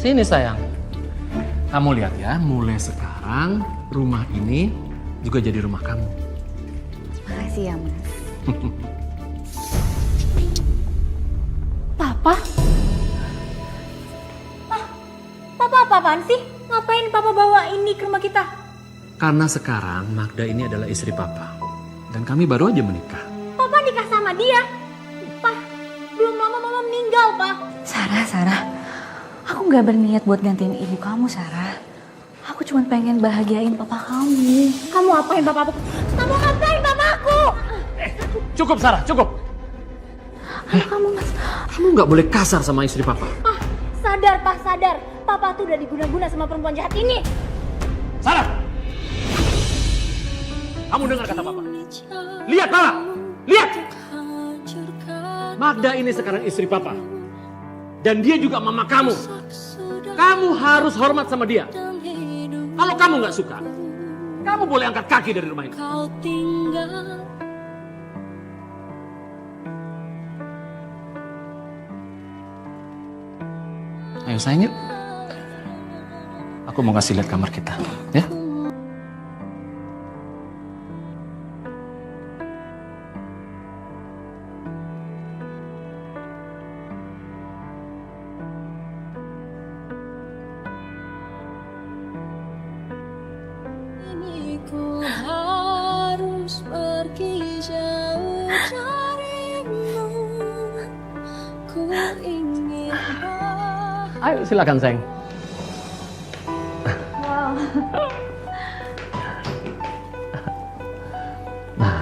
Sini sayang. Kamu lihat ya, mulai sekarang rumah ini juga jadi rumah kamu. Makasih ya, Mas. Papa? Papa apa-apaan sih? Ngapain Papa bawa ini ke rumah kita? Karena sekarang Magda ini adalah istri Papa. Dan kami baru aja menikah. Papa nikah sama dia? Pak, belum lama Mama meninggal, Pak. Sarah. Aku gak berniat buat gantiin ibu kamu, Sarah. Aku cuma pengen bahagiain papa kamu. Kamu apain papaku? Kamu ngapain papaku? Cukup Sarah, cukup. Kamu, Mas. Kamu nggak boleh kasar sama istri Papa. Sadar, Pak, sadar. Papa tuh udah diguna-guna sama perempuan jahat ini. Sarah! Kamu dengar kata Papa. Lihat Papa! Lihat! Magda ini sekarang istri Papa. Dan dia juga mama kamu. Kamu harus hormat sama dia. Kalau kamu nggak suka, kamu boleh angkat kaki dari rumah ini. Ayo sayang yuk. Aku mau kasih lihat kamar kita, ya? Ku harus pergi jauh darimu. Ku ingin Ayo silakan sayang. Wow. Nah,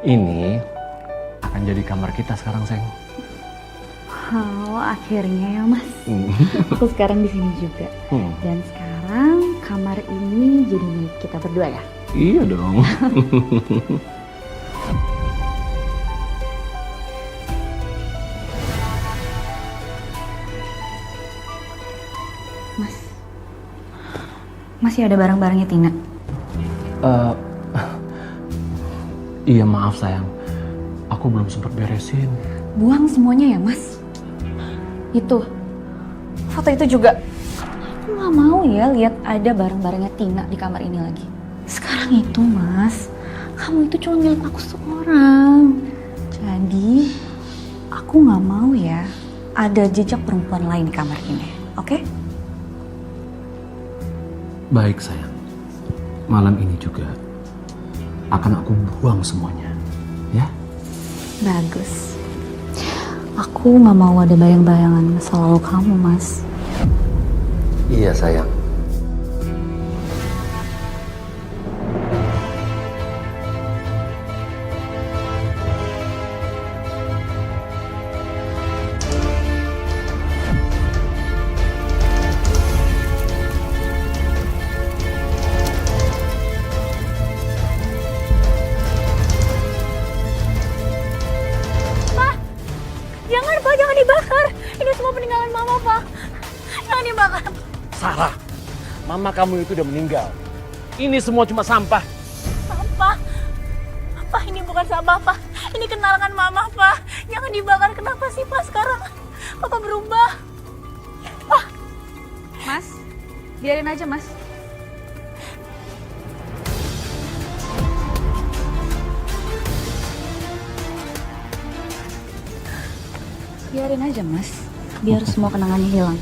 ini akan jadi kamar kita sekarang sayang. Oh, akhirnya ya, Mas. Aku sekarang di sini juga. Dan sekarang kamar ini jadi milik kita berdua ya? Iya dong. Mas, masih ada barang-barangnya Tina? Iya maaf sayang, aku belum sempat beresin. Buang semuanya ya, Mas? Itu, foto itu juga. Aku gak mau ya lihat ada barang-barangnya Tina di kamar ini lagi. Sekarang itu, Mas, kamu itu cuma milik aku seorang. Jadi, aku gak mau ya ada jejak perempuan lain di kamar ini, oke? Baik sayang, malam ini juga akan aku buang semuanya, ya? Bagus. Aku gak mau ada bayang-bayangan masa lalu kamu, Mas. Iya sayang. Jangan, Pak, jangan dibakar. Ini semua peninggalan Mama, Pak. Jangan dibakar. Sarah, mama kamu itu udah meninggal. Ini semua cuma sampah. Pak, Pak, ini bukan sampah, Pak. Ini kenangan Mama, Pak. Jangan dibakar. Kenapa sih, Pak, sekarang? Papa berubah. Pak. Mas, biarin aja, Mas. Biarin aja, Mas. Biar semua kenangannya hilang.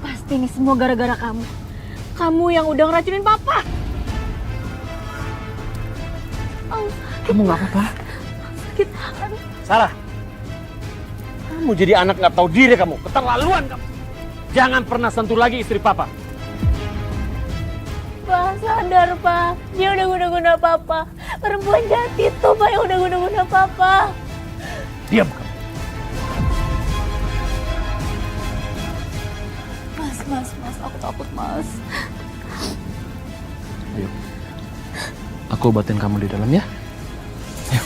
Pasti ini semua gara-gara kamu. Kamu yang udah ngeracunin Papa. Oh, Kamu nggak apa-apa? sakit. Sarah, kamu jadi anak nggak tahu diri kamu. Keterlaluan kamu. Jangan pernah sentuh lagi istri Papa. Pak, sadar, Pak. Dia udah guna-guna Papa. Perempuan jahat itu, Pak, yang udah guna-guna Papa. Diam kamu. Mas, aku takut, Mas. Ayo, aku obatin kamu di dalam ya. Ayo.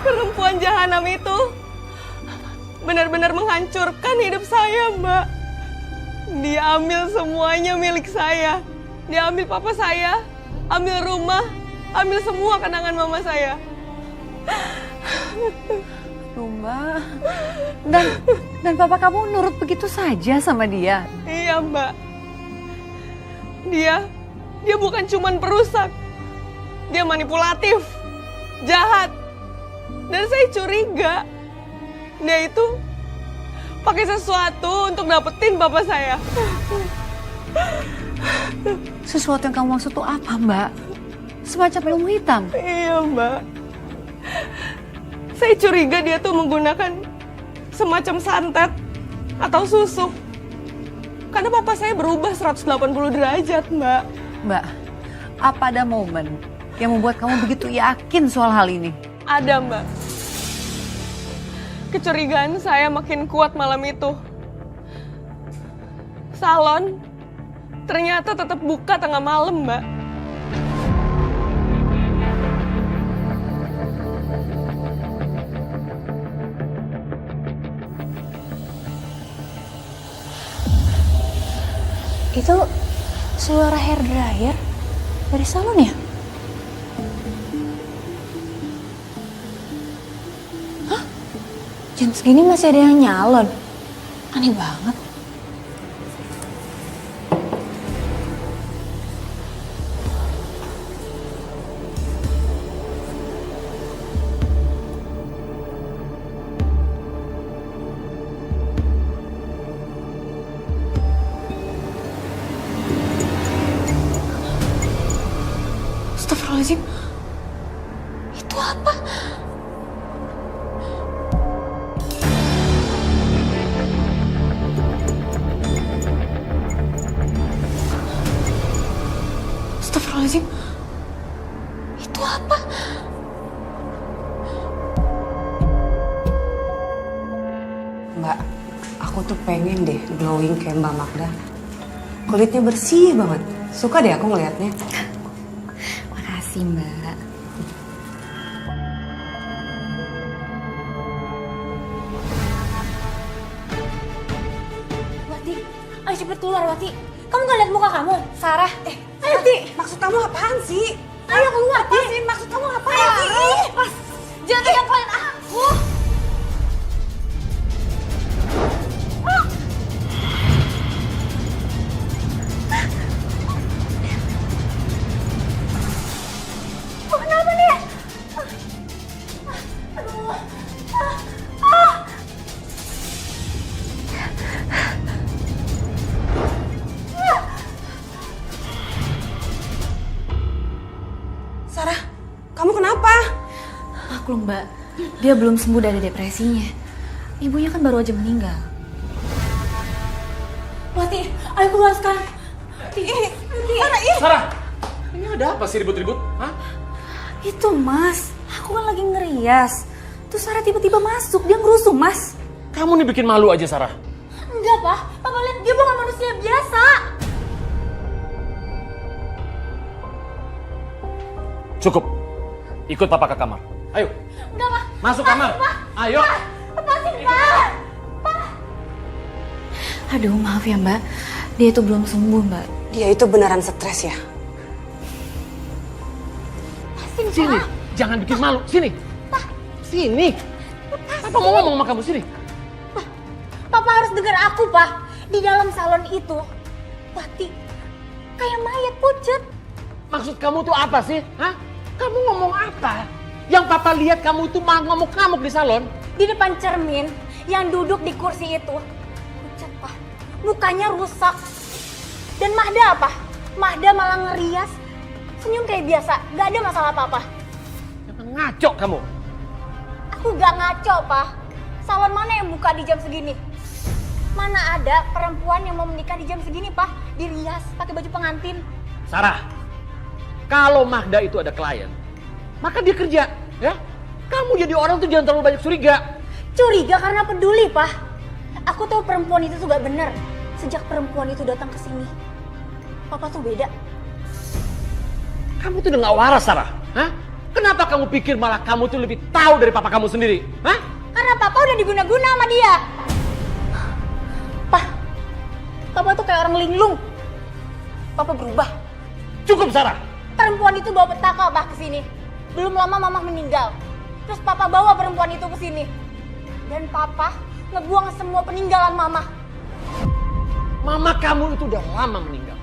Perempuan perempuan jahanam itu benar-benar menghancurkan hidup saya, Mbak. Dia ambil semuanya milik saya. Dia ambil papa saya, ambil rumah, ambil semua kenangan mama saya. Aduh, Mbak. Dan papa kamu nurut begitu saja sama dia? Iya, Mbak. Dia bukan cuman perusak. Dia manipulatif, jahat. Dan saya curiga dia itu pakai sesuatu untuk dapetin bapak saya. Sesuatu yang kamu maksud tuh apa, Mbak? Semacam ilmu hitam? Iya, Mbak. Saya curiga dia tuh menggunakan semacam santet atau susuk. Karena papa saya berubah 180 derajat, Mbak. Mbak, apa ada momen yang membuat kamu begitu yakin soal hal ini? Ada, Mbak. Kecurigaan saya makin kuat malam itu. Salon ternyata tetap buka tengah malam, Mbak. Itu suara hair dryer dari salon ya? Hah? Jam segini masih ada yang nyalon? Aneh banget. Astagfirullahaladzim. Itu apa? Astagfirullahaladzim. Itu apa? Mbak, aku tuh pengen deh glowing kayak Mbak Magda. Kulitnya bersih banget. Suka deh aku ngeliatnya. Makasih, Mbak. Wati, ayo cepet keluar, Wati. Kamu gak lihat muka kamu? Sarah, Ayo, Ti. maksud kamu apaan sih? Ayo keluar, Ti. Apaan sih? Maksud kamu apaan? Ayo, Ti. Jangan pegang kalian aku. Kenapa nih? Aduh. Sarah, kamu kenapa? Maklum, Mbak. Dia belum sembuh dari depresinya. Ibunya kan baru aja meninggal. Wati, ayo keluar sekarang. Ti, Sarah, ini ada apa sih ribut-ribut? Hah? Itu, Mas. Aku kan lagi ngerias. Terus Sarah tiba-tiba masuk. Dia ngerusuh, Mas. Kamu nih bikin malu aja, Sarah. Enggak, Pak. Papa lihat dia bukan manusia biasa. Cukup. Ikut papa ke kamar. Ayo. Enggak, Pak. Masuk kamar. Ayo. Lepasin, Pak. Aduh, maaf ya, Mbak. Dia itu belum sembuh, Mbak. Dia itu beneran stres ya? Sini. Jangan bikin malu. Sini. Sini. Papa mau ngomong sama kamu. Sini. Papa harus dengar aku, Pak. Di dalam salon itu, Wati kayak mayat pucet. Maksud kamu tuh apa sih? Hah? Kamu ngomong apa? Yang papa lihat kamu itu ngamuk-ngamuk di salon. Di depan cermin yang duduk di kursi itu, pucet, Pak. Mukanya rusak. Dan Mahda apa? Mahda malah ngerias, senyum kayak biasa. Gak ada masalah apa-apa. Jangan ngaco kamu. Aku gak ngaco, Pak. Salon mana yang buka di jam segini? Mana ada perempuan yang mau menikah di jam segini, Pak? Dirias pakai baju pengantin. Sarah, kalau Magda itu ada klien, maka dia kerja, ya. Kamu jadi orang tuh jangan terlalu banyak curiga. Curiga karena peduli, Pak. Aku tahu perempuan itu tuh gak bener. Sejak perempuan itu datang ke sini, Papa tuh beda. Kamu tuh udah gak waras, Sarah. Hah? Kenapa kamu pikir malah kamu tuh lebih tahu dari papa kamu sendiri? Hah? Karena papa udah diguna-guna sama dia. Papa tuh kayak orang linglung. Papa berubah. Cukup, Sarah. Perempuan itu bawa petaka ke sini. Belum lama mama meninggal. Terus papa bawa perempuan itu ke sini. Dan papa ngebuang semua peninggalan mama. Mama kamu itu udah lama meninggal.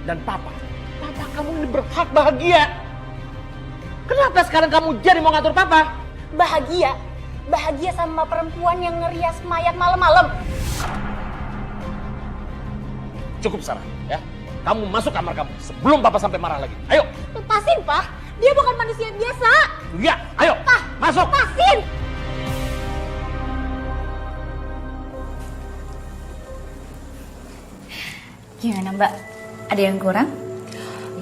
Dan papa kamu ini berhak bahagia. Kenapa sekarang kamu jadi mau ngatur papa? Bahagia? Bahagia sama perempuan yang ngerias mayat malam-malam. Cukup, Sarah, ya. Kamu masuk kamar kamu sebelum papa sampai marah lagi. Ayo. Lepasin, Pak. Dia bukan manusia biasa. Iya, ayo. Pak, masuk. Lepasin. Gimana Mbak? Ada yang kurang?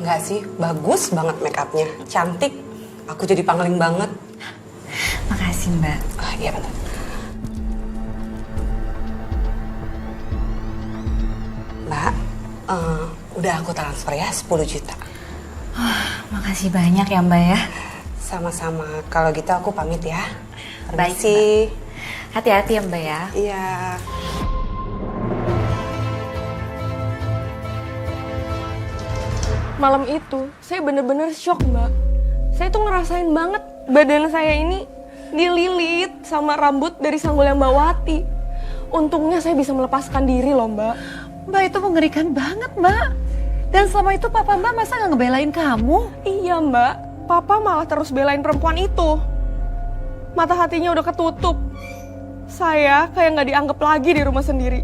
Enggak sih, bagus banget make upnya. Cantik. Aku jadi pangling banget. Makasih Mbak. Iya benar. Mbak, udah aku transfer ya 10 juta. Makasih banyak ya Mbak ya. Sama-sama. Kalau gitu aku pamit ya. Baik, Permisi. Hati-hati ya Mbak ya. Iya. Malam itu saya bener-bener shock Mbak. Saya tuh ngerasain banget badan saya ini dililit sama rambut dari Sanggul yang Mbak Wati. Untungnya saya bisa melepaskan diri loh Mbak. Mbak itu mengerikan banget, Mbak. Dan selama itu papa Mbak masa nggak ngebelain kamu? Iya Mbak, Papa malah terus belain perempuan itu. Mata hatinya udah ketutup. Saya kayak nggak dianggap lagi di rumah sendiri.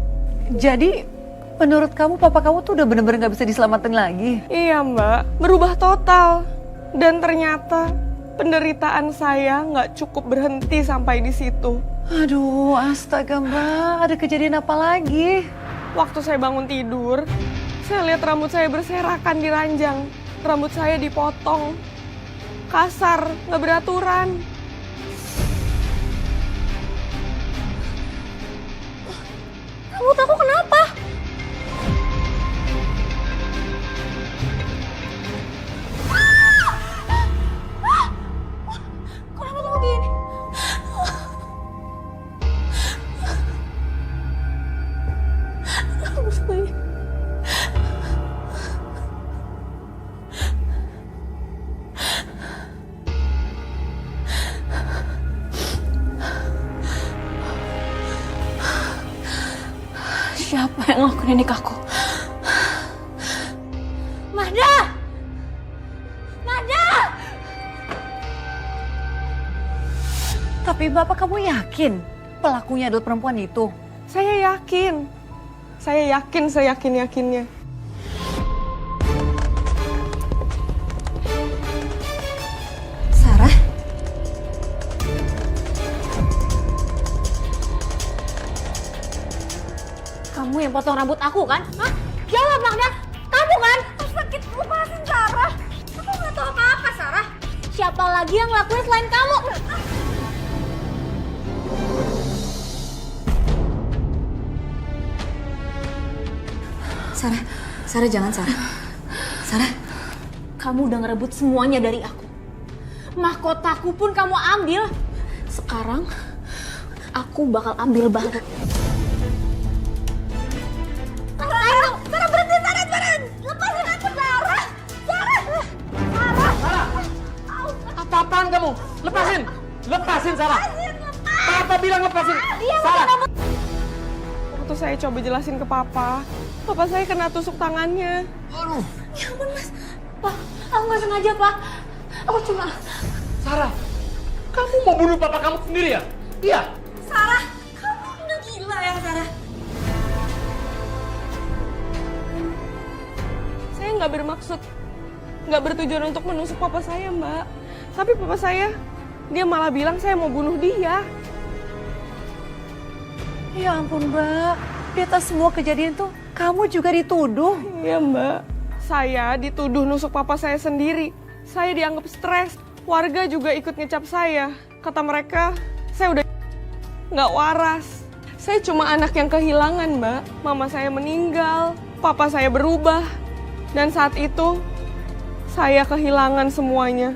Jadi menurut kamu papa kamu tuh udah bener-bener nggak bisa diselamatin lagi? Iya Mbak, berubah total. Dan ternyata penderitaan saya nggak cukup berhenti sampai di situ. Aduh, astaga Mbak, ada kejadian apa lagi? Waktu saya bangun tidur, saya lihat rambut saya berserakan di ranjang. Rambut saya dipotong. Kasar, nggak beraturan. Rambut aku kenapa? Kok rambut aku gini? Rambut gue. Siapa yang ngelakuin ini ke aku? Mahda! Mahda! Tapi bapak kamu yakin pelakunya adalah perempuan itu? Saya yakin. Saya yakin seyakin-yakinnya. Sarah? Kamu yang potong rambut aku kan? Hah? Jawab Magda, kamu kan? Sakit, lepasin Sarah. Aku nggak tahu apa-apa Sarah. Siapa lagi yang ngelakuin selain kamu? Sarah jangan Sarah. Sarah, Kamu udah ngerebut semuanya dari aku. Mahkotaku pun kamu ambil. Sekarang aku bakal ambil balik. Sarah berhenti, Sarah. Lepasin aku, Sarah. Apa-apaan kamu? Lepasin! Lepasin, Sarah! Papa bilang lepasin! Sarah! Waktu saya coba jelasin ke Papa saya kena tusuk tangannya. Ya ampun, Mas. Pak, aku nggak sengaja, Pak. Aku cuma... Sarah! Kamu mau bunuh papa kamu sendiri ya? Iya! Sarah, kamu udah gila ya, Sarah. Saya nggak bermaksud, nggak bertujuan untuk menusuk Papa saya, Mbak. Tapi Papa saya, dia malah bilang saya mau bunuh dia. Ya ampun Mbak, di atas semua kejadian tuh kamu juga dituduh. Iya Mbak, saya dituduh nusuk Papa saya sendiri. Saya dianggap stres, warga juga ikut ngecap saya. Kata mereka, saya udah nggak waras. Saya cuma anak yang kehilangan Mbak. Mama saya meninggal, Papa saya berubah. Dan saat itu, saya kehilangan semuanya.